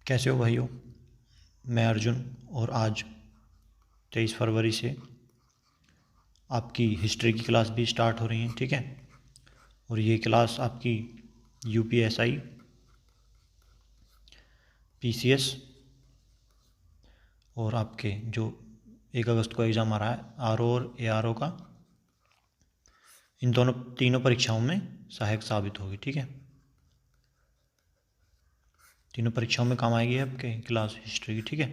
कैसे हो भाइयों। मैं अर्जुन और आज 23 फरवरी से आपकी हिस्ट्री की क्लास भी स्टार्ट हो रही है, ठीक है। और ये क्लास आपकी यूपीएसआई, पीसीएस और आपके जो 1 अगस्त को एग्ज़ाम आ रहा है आरओ और एआरओ का, इन दोनों तीनों परीक्षाओं में सहायक साबित होगी, ठीक है। तीनों परीक्षाओं में काम आएगी आपके क्लास हिस्ट्री की, ठीक है।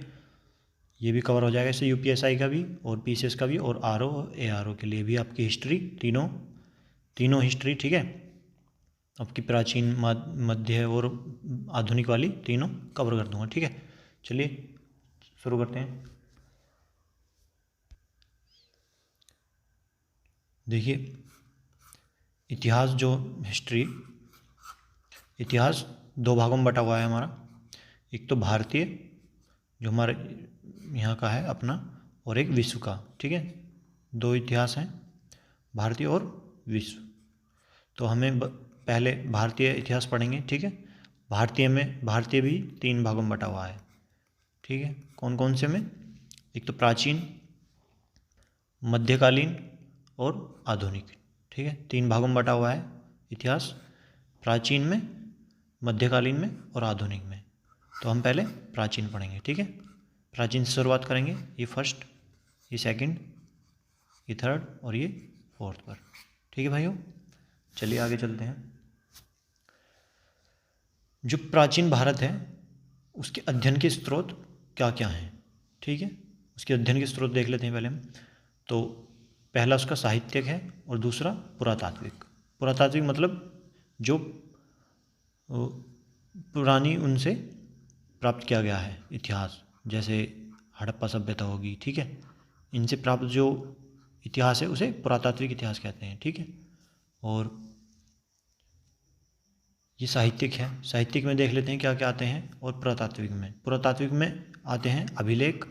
ये भी कवर हो जाएगा इससे, यूपीएसआई का भी और पीसीएस का भी और आरओ और एआरओ के लिए भी आपकी हिस्ट्री, तीनों हिस्ट्री, ठीक है। आपकी प्राचीन, मध्य और आधुनिक वाली तीनों कवर कर दूंगा, ठीक है। चलिए शुरू करते हैं। देखिए, इतिहास इतिहास 2 भागों में बटा हुआ है हमारा। एक तो भारतीय जो हमारे यहाँ का है अपना, और एक विश्व का, ठीक है। 2 इतिहास हैं, भारतीय और विश्व। तो हमें पहले भारतीय इतिहास पढ़ेंगे, ठीक है। भारतीय भी 3 भागों में बटा हुआ है, ठीक है। कौन कौन से में? एक तो प्राचीन, मध्यकालीन और आधुनिक, ठीक है। 3 भागों में बटा हुआ है इतिहास, प्राचीन में, मध्यकालीन में और आधुनिक में। तो हम पहले प्राचीन पढ़ेंगे, ठीक है। प्राचीन से शुरुआत करेंगे, ये फर्स्ट, ये सेकंड, ये थर्ड और ये फोर्थ पर, ठीक है भाइयों। चलिए आगे चलते हैं। जो प्राचीन भारत है उसके अध्ययन के स्रोत क्या क्या हैं, ठीक है। उसके अध्ययन के स्रोत देख लेते हैं पहले हम। तो पहला उसका साहित्यिक है और दूसरा पुरातात्विक। पुरातात्विक मतलब जो पुरानी उनसे प्राप्त किया गया है इतिहास, जैसे हड़प्पा सभ्यता होगी, ठीक है। इनसे प्राप्त जो इतिहास है उसे पुरातात्विक इतिहास कहते हैं, ठीक है। और ये साहित्यिक है। साहित्यिक में देख लेते हैं क्या क्या आते हैं। और पुरातात्विक में आते हैं अभिलेख,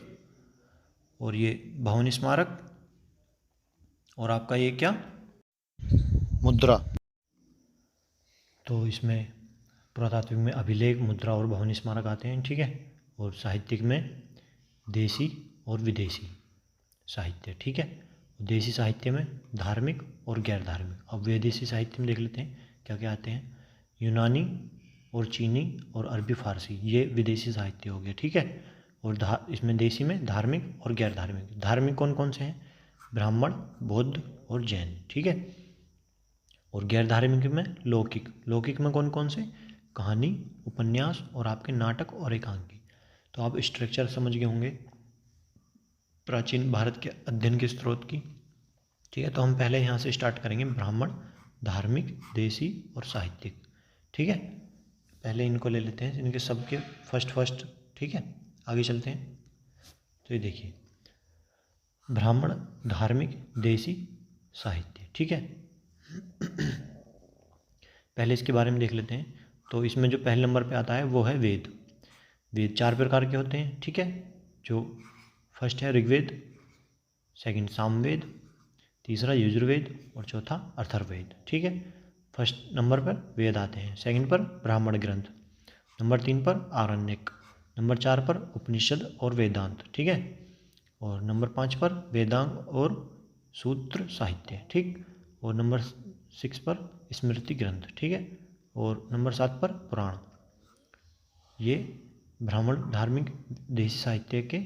और ये भवन स्मारक, और आपका ये क्या, मुद्रा। तो इसमें पुरातात्विक में अभिलेख, मुद्रा और भवन स्मारक आते हैं, ठीक है। और साहित्यिक में देसी और विदेशी साहित्य, ठीक है। देसी साहित्य में धार्मिक और गैर धार्मिक। अब विदेशी साहित्य में देख लेते हैं क्या क्या आते हैं। यूनानी और चीनी और अरबी फारसी, ये विदेशी साहित्य हो गया, ठीक है। और इसमें देसी में धार्मिक और गैर धार्मिक। धार्मिक कौन कौन से हैं? ब्राह्मण, बौद्ध और जैन, ठीक है। और गैर धार्मिक में लौकिक में कौन कौन से? कहानी, उपन्यास और आपके नाटक और एकांकी। तो आप स्ट्रक्चर समझ गए होंगे प्राचीन भारत के अध्ययन के स्रोत की, ठीक है। तो हम पहले यहाँ से स्टार्ट करेंगे, ब्राह्मण, धार्मिक, देसी और साहित्यिक, ठीक है। पहले इनको ले लेते हैं, इनके सबके फर्स्ट, ठीक है। आगे चलते हैं। तो ये देखिए, ब्राह्मण, धार्मिक, देसी, साहित्य, ठीक है। पहले इसके बारे में देख लेते हैं। तो इसमें जो पहले नंबर पे आता है वो है वेद। वेद 4 प्रकार के होते हैं, ठीक है। जो फर्स्ट है ऋग्वेद, सेकंड सामवेद, तीसरा यजुर्वेद और चौथा अथर्ववेद, ठीक है। फर्स्ट नंबर पर वेद आते हैं, सेकंड पर ब्राह्मण ग्रंथ, नंबर 3 पर आरण्यक, नंबर 4 पर उपनिषद और वेदांत, ठीक है। और नंबर 5 पर वेदांग और सूत्र साहित्य, ठीक। और नंबर 6 पर स्मृति ग्रंथ, ठीक है। और नंबर 7 पर पुराण। ये ब्राह्मण, धार्मिक, देसी साहित्य के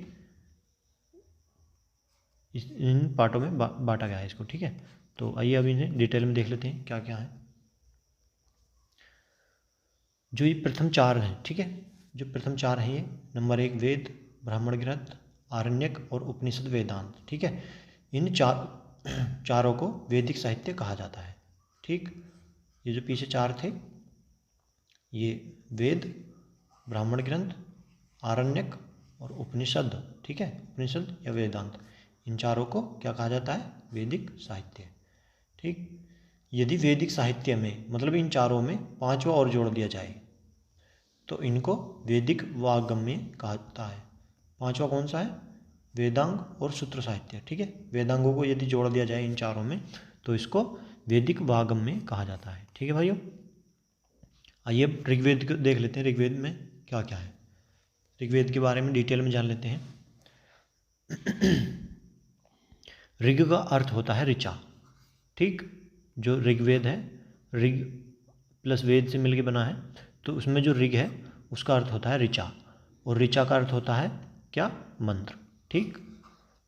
इन पार्टों में बांटा गया है इसको, ठीक है। तो आइए अभी इन्हें डिटेल में देख लेते हैं क्या क्या है। जो ये प्रथम 4 हैं, ठीक है। जो प्रथम 4 हैं ये, नंबर 1 वेद, ब्राह्मण ग्रंथ, आरण्यक और उपनिषद, वेदांत, ठीक है। इन चारों को वैदिक साहित्य कहा जाता है, ठीक। ये जो पीछे 4 थे, ये वेद, ब्राह्मण ग्रंथ, आरण्यक और उपनिषद, ठीक है। उपनिषद या वेदांत, इन चारों को क्या कहा जाता है? वैदिक साहित्य, ठीक। यदि वैदिक साहित्य में मतलब इन चारों में 5वां और जोड़ दिया जाए तो इनको वैदिक वाग्गम्य कहा जाता है। 5वां कौन सा है? वेदांग और सूत्र साहित्य, ठीक है। वेदांगों को यदि जोड़ दिया जाए इन चारों में तो इसको वैदिक वाग्गम्य कहा जाता है, ठीक है भाइयों। आइए ऋग्वेद को देख लेते हैं, ऋग्वेद में क्या क्या है। ऋग्वेद के बारे में डिटेल में जान लेते हैं। ऋग का अर्थ होता है ऋचा, ठीक। जो ऋग्वेद है, ऋग प्लस वेद से मिलके बना है, तो उसमें जो ऋग है उसका अर्थ होता है ऋचा, और ऋचा का अर्थ होता है क्या? मंत्र, ठीक।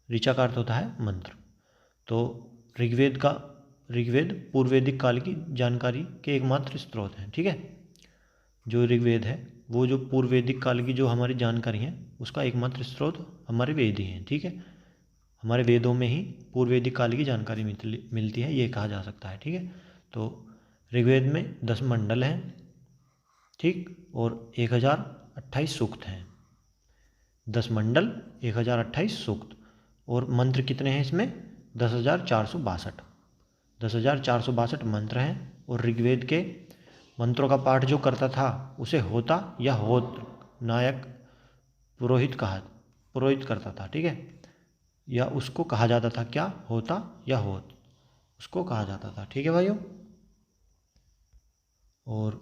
ऋचा का अर्थ होता है मंत्र। तो ऋग्वेद पूर्व वैदिक काल की जानकारी के एकमात्र स्रोत हैं, ठीक है। जो ऋग्वेद है वो जो पूर्व वैदिक काल की जो हमारी जानकारी है उसका एकमात्र स्रोत हमारे वेद ही हैं, ठीक है। हमारे वेदों में ही पूर्व वैदिक काल की जानकारी मिलती है, ये कहा जा सकता है, ठीक है। तो ऋग्वेद में 10 मंडल हैं, ठीक, और 1028 सूक्त हैं। 10 मंडल, 1028 सूक्त, और मंत्र कितने हैं इसमें? 10,462। 10,462 मंत्र हैं। और ऋग्वेद के मंत्रों का पाठ जो करता था उसे होता या होत नायक पुरोहित करता था, ठीक है। या उसको कहा जाता था क्या? होता या होत, उसको कहा जाता था, ठीक है भाइयों। और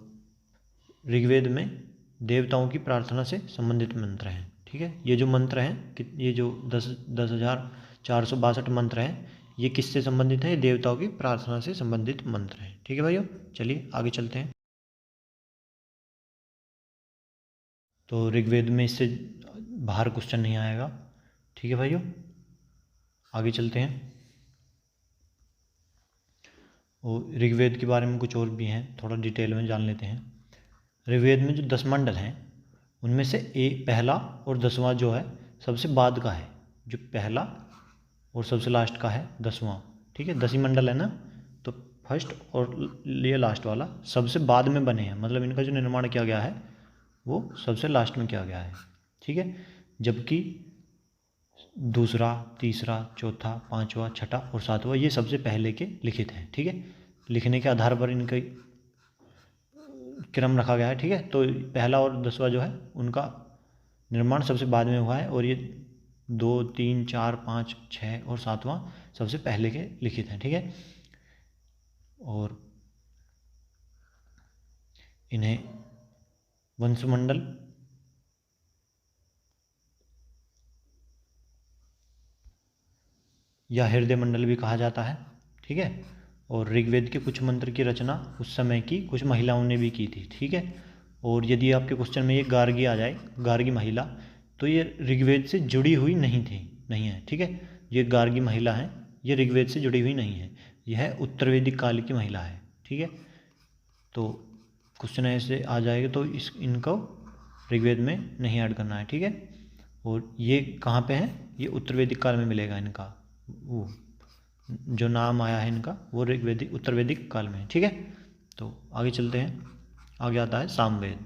ऋग्वेद में देवताओं की प्रार्थना से संबंधित मंत्र हैं, ठीक है। ये जो मंत्र हैं, ये जो 10,462 मंत्र हैं, ये किससे संबंधित हैं? देवताओं की प्रार्थना से संबंधित मंत्र हैं, ठीक है भाइयों। चलिए आगे चलते हैं। तो ऋग्वेद में इससे बाहर क्वेश्चन नहीं आएगा, ठीक है भाइयों। आगे चलते हैं। और ऋग्वेद के बारे में कुछ और भी हैं, थोड़ा डिटेल में जान लेते हैं। ऋग्वेद में जो 10 मंडल हैं उनमें से पहला और 10वां जो है सबसे बाद का है। जो पहला और सबसे लास्ट का है 10वां, ठीक है। 10 ही मंडल है ना, तो फर्स्ट और ये लास्ट वाला सबसे बाद में बने हैं, मतलब इनका जो निर्माण किया गया है वो सबसे लास्ट में किया गया है, ठीक है। जबकि दूसरा, तीसरा, चौथा, पांचवा, छठा और सातवां ये सबसे पहले के लिखित हैं, ठीक है। लिखने के आधार पर इनका क्रम रखा गया है, ठीक है। तो पहला और 10वां जो है उनका निर्माण सबसे बाद में हुआ है, और ये 2, 3, 4, 5, 6 और 7वां सबसे पहले के लिखित हैं, ठीक है। और इन्हें वंशमंडल या हृदय मंडल भी कहा जाता है, ठीक है। और ऋग्वेद के कुछ मंत्र की रचना उस समय की कुछ महिलाओं ने भी की थी, ठीक है। और यदि आपके क्वेश्चन में ये गार्गी आ जाए, गार्गी महिला, तो ये ऋग्वेद से जुड़ी हुई नहीं है, ठीक है। ये गार्गी महिला है, ये ऋग्वेद से जुड़ी हुई नहीं है, यह उत्तर वैदिक काल की महिला है, ठीक है। तो क्वेश्चन ऐसे आ जाएगा तो इनको ऋग्वेद में नहीं ऐड करना है, ठीक है। और ये कहाँ पे है? ये उत्तर वैदिक काल में मिलेगा इनका, वो जो नाम आया है इनका वो उत्तर वैदिक काल में है, ठीक है। तो आगे चलते हैं। आगे आता है सामवेद,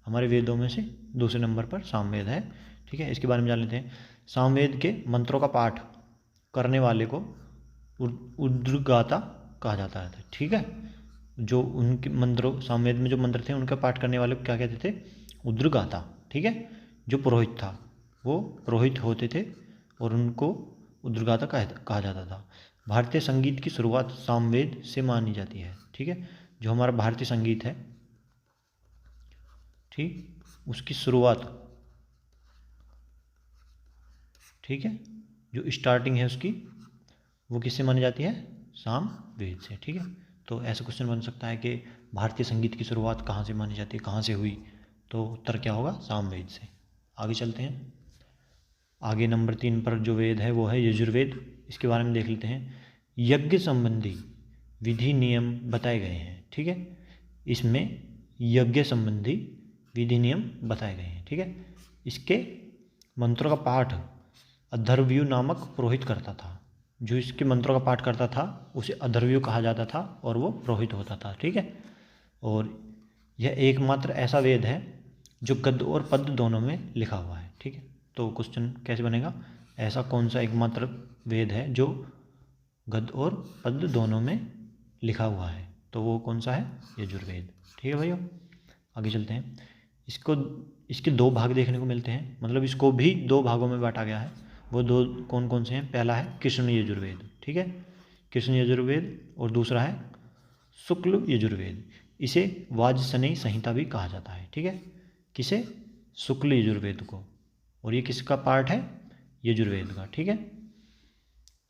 हमारे वेदों में से दूसरे नंबर पर सामवेद है, ठीक है। इसके बारे में जान लेते हैं। सामवेद के मंत्रों का पाठ करने वाले को उद्गाता कहा जाता है, ठीक है। जो उनके मंत्रों, सामवेद में जो मंत्र थे उनका पाठ करने वाले को क्या कहते थे? उद्गाता, ठीक है। जो पुरोहित था वो पुरोहित होते थे और उनको उद्गाता कहा जाता था। भारतीय संगीत की शुरुआत सामवेद से मानी जाती है, ठीक है। जो हमारा भारतीय संगीत है, ठीक, उसकी शुरुआत, ठीक है, जो स्टार्टिंग है उसकी वो किससे मानी जाती है? सामवेद से, ठीक है। तो ऐसा क्वेश्चन बन सकता है कि भारतीय संगीत की शुरुआत कहाँ से मानी जाती है, कहाँ से हुई? तो उत्तर क्या होगा? सामवेद से। आगे चलते हैं। आगे नंबर 3 पर जो वेद है वो है यजुर्वेद। इसके बारे में देख लेते हैं। यज्ञ संबंधी विधि नियम बताए गए हैं, ठीक है। इसमें यज्ञ संबंधी विधि नियम बताए गए हैं, ठीक है। इसके मंत्रों का पाठ अधर्व्यु नामक पुरोहित करता था। जो इसके मंत्रों का पाठ करता था उसे अधर्व्यु कहा जाता था और वो पुरोहित होता था, ठीक है। और यह एकमात्र ऐसा वेद है जो गद्य और पद्य दोनों में लिखा हुआ है, ठीक है। तो क्वेश्चन कैसे बनेगा? ऐसा कौन सा एकमात्र वेद है जो गद्य और पद्य दोनों में लिखा हुआ है? तो वो कौन सा है? यजुर्वेद, ठीक है भाइयों। आगे चलते हैं। इसके 2 भाग देखने को मिलते हैं, मतलब इसको भी 2 भागों में बांटा गया है। वो 2 कौन कौन से हैं? पहला है कृष्ण यजुर्वेद, ठीक है, कृष्ण यजुर्वेद, और दूसरा है शुक्ल यजुर्वेद। इसे वाजसनेयी संहिता भी कहा जाता है, ठीक है। किसे? शुक्ल यजुर्वेद को और ये किसका पार्ट है, यजुर्वेद का, ठीक है।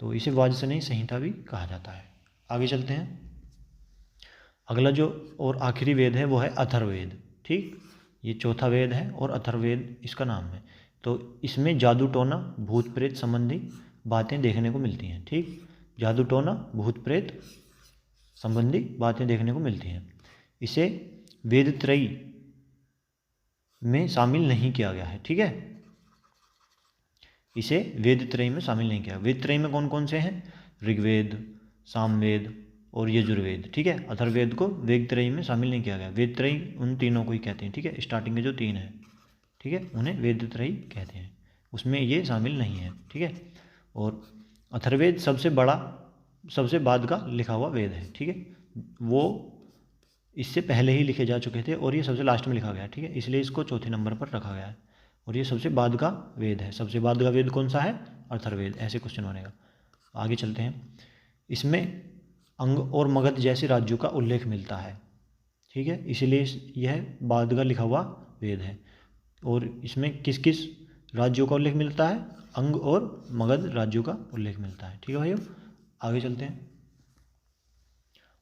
तो इसे वाजसनेयी संहिता भी कहा जाता है। आगे चलते हैं। अगला जो और आखिरी वेद है वो है अथर्ववेद, ठीक। ये चौथा वेद है और अथर्ववेद इसका नाम है। तो इसमें जादू टोना भूत प्रेत संबंधी बातें देखने को मिलती हैं, ठीक। जादू टोना भूत प्रेत संबंधी बातें देखने को मिलती हैं। इसे वेद त्रयी में शामिल नहीं किया गया है, ठीक है। इसे वेद त्रयी में शामिल नहीं किया। वेद त्रयी में कौन कौन से हैं, ऋग्वेद, सामवेद और यजुर्वेद, ठीक है। अथर्ववेद को वेद त्रयी में शामिल नहीं किया गया। वेद त्रयी उन तीनों को ही कहते हैं, ठीक है। स्टार्टिंग के जो 3 हैं, ठीक है, उन्हें वेद त्रयी कहते हैं, उसमें ये शामिल नहीं है, ठीक है। और अथर्ववेद सबसे बड़ा, सबसे बाद का लिखा हुआ वेद है, ठीक है। वो इससे पहले ही लिखे जा चुके थे और ये सबसे लास्ट में लिखा गया है, ठीक है, इसलिए इसको चौथे नंबर पर रखा गया है। और ये सबसे बाद का वेद है। सबसे बाद का वेद कौन सा है, अथर्ववेद। ऐसे क्वेश्चन बनेगा। आगे चलते हैं। इसमें अंग और मगध जैसे राज्यों का उल्लेख मिलता है, ठीक है, इसलिए यह बाद का लिखा हुआ वेद है। और इसमें किस किस राज्यों का उल्लेख मिलता है, अंग और मगध राज्यों का उल्लेख मिलता है, ठीक है भाइयों। आगे चलते हैं।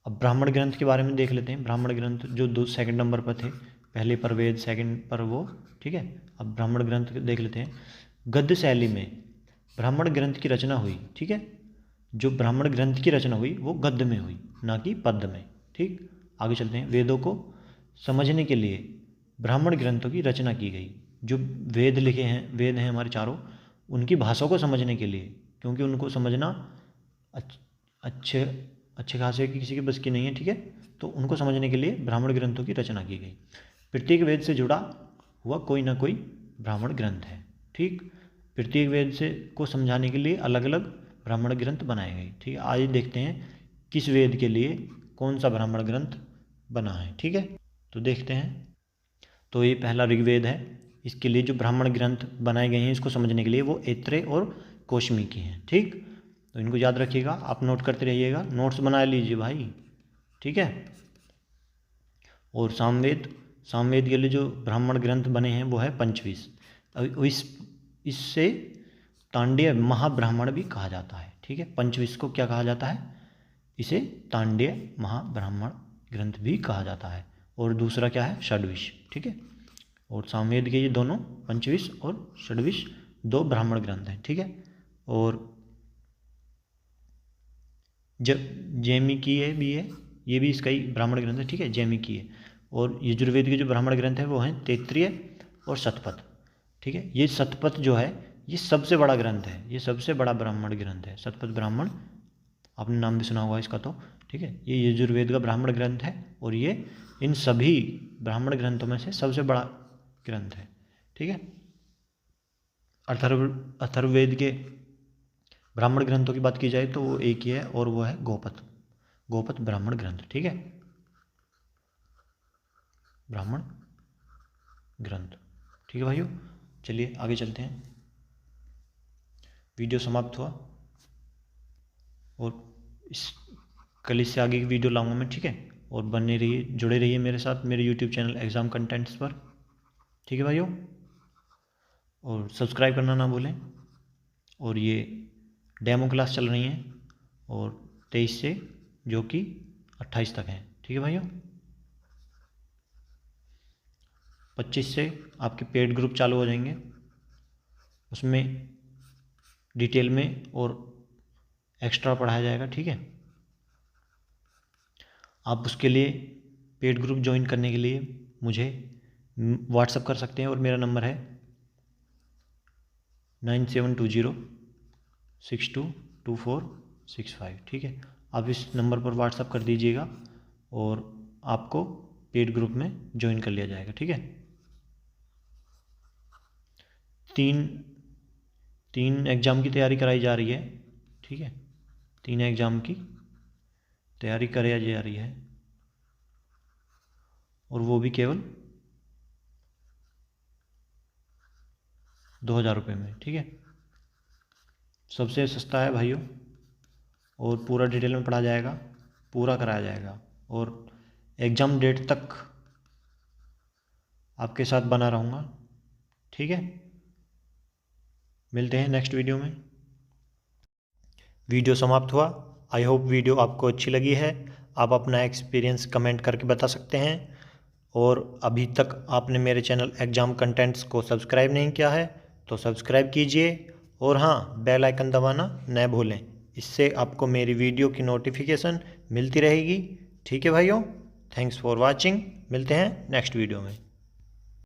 अब ब्राह्मण ग्रंथ के बारे में देख लेते हैं। ब्राह्मण ग्रंथ जो सेकंड नंबर पर थे, पहले पर वेद, सेकंड पर वो, ठीक है। अब ब्राह्मण ग्रंथ देख लेते हैं। गद्य शैली में ब्राह्मण ग्रंथ की रचना हुई, ठीक है। जो ब्राह्मण ग्रंथ की रचना हुई वो गद्य में हुई, ना कि पद्य में, ठीक। आगे चलते हैं। वेदों को समझने के लिए ब्राह्मण ग्रंथों की रचना की गई। जो वेद लिखे हैं, वेद हैं हमारे चारों, उनकी भाषा को समझने के लिए, क्योंकि उनको समझना अच्छे खासे किसी के बस की नहीं है, ठीक है। तो उनको समझने के लिए ब्राह्मण ग्रंथों की रचना की गई। प्रत्येक वेद से जुड़ा हुआ कोई ना कोई ब्राह्मण ग्रंथ है, ठीक। प्रत्येक वेद से को समझाने के लिए अलग अलग ब्राह्मण ग्रंथ बनाए गए, ठीक है। आज देखते हैं किस वेद के लिए कौन सा ब्राह्मण ग्रंथ बना है, ठीक है। तो देखते हैं। तो ये पहला ऋग्वेद है। इसके लिए जो ब्राह्मण ग्रंथ बनाए गए हैं, इसको समझने के लिए वो ऐत्रेय और कौशमिकी हैं, ठीक। तो इनको याद रखिएगा, आप नोट करते रहिएगा, नोट्स बना लीजिए भाई, ठीक है। और सामवेद, सामवेद के लिए जो ब्राह्मण ग्रंथ बने हैं वो है पंचविश। इससे तांडेय महाब्राह्मण भी कहा जाता है, ठीक है। पंचविश को क्या कहा जाता है, इसे तांडेय महाब्राह्मण ग्रंथ भी कहा जाता है। और दूसरा क्या है, षड्विश, ठीक है। और सामवेद के ये दोनों, पंचविश और षड्विश, 2 ब्राह्मण ग्रंथ हैं, ठीक है। और जैमिकीय भी है, ये भी इसका ही ब्राह्मण ग्रंथ है, ठीक है, जैमिकीय। और यजुर्वेद के जो ब्राह्मण ग्रंथ है वो हैं तैत्तिरीय और शतपथ, ठीक है। ये शतपथ जो है ये सबसे बड़ा ग्रंथ है, ये सबसे बड़ा ब्राह्मण ग्रंथ है। शतपथ ब्राह्मण, आपने नाम भी सुना होगा इसका, तो ठीक है, ये यजुर्वेद का ब्राह्मण ग्रंथ है और ये इन सभी ब्राह्मण ग्रंथों में से सबसे बड़ा ग्रंथ है, ठीक है। अथर्ववेद के ब्राह्मण ग्रंथों की बात की जाए तो वो एक ही है और वो है गोपथ ब्राह्मण ग्रंथ, ठीक है, ब्राह्मण ग्रंथ, ठीक है भाइयों। चलिए आगे चलते हैं। वीडियो समाप्त हुआ और कल इससे आगे की वीडियो लाऊंगा मैं, ठीक है। और बने रहिए, जुड़े रहिए मेरे साथ, मेरे यूट्यूब चैनल एग्ज़ाम कंटेंट्स पर, ठीक है भाइयों। और सब्सक्राइब करना ना भूलें। और ये डेमो क्लास चल रही हैं और 23 से जो कि 28 तक हैं, ठीक है भाइयों। 25 से आपके पेड ग्रुप चालू हो जाएंगे, उसमें डिटेल में और एक्स्ट्रा पढ़ाया जाएगा, ठीक है। आप उसके लिए पेड ग्रुप ज्वाइन करने के लिए मुझे व्हाट्सअप कर सकते हैं और मेरा नंबर है 9720622465, ठीक है। आप इस नंबर पर व्हाट्सअप कर दीजिएगा और आपको पेड ग्रुप में ज्वाइन कर लिया जाएगा, ठीक है। तीन एग्ज़ाम की तैयारी कराई जा रही है, ठीक है, 3 एग्ज़ाम की तैयारी कराई जा रही है और वो भी केवल 2000 रुपये में, ठीक है। सबसे सस्ता है भाइयों और पूरा डिटेल में पढ़ा जाएगा, पूरा कराया जाएगा और एग्ज़ाम डेट तक आपके साथ बना रहूँगा, ठीक है। मिलते हैं नेक्स्ट वीडियो में। वीडियो समाप्त हुआ। आई होप वीडियो आपको अच्छी लगी है। आप अपना एक्सपीरियंस कमेंट करके बता सकते हैं। और अभी तक आपने मेरे चैनल एग्ज़ाम कंटेंट्स को सब्सक्राइब नहीं किया है तो सब्सक्राइब कीजिए। और हाँ, बेल आइकन दबाना न भूलें, इससे आपको मेरी वीडियो की नोटिफिकेशन मिलती रहेगी। ठीक है भाइयों, थैंक्स फॉर वाचिंग। मिलते हैं नेक्स्ट वीडियो में।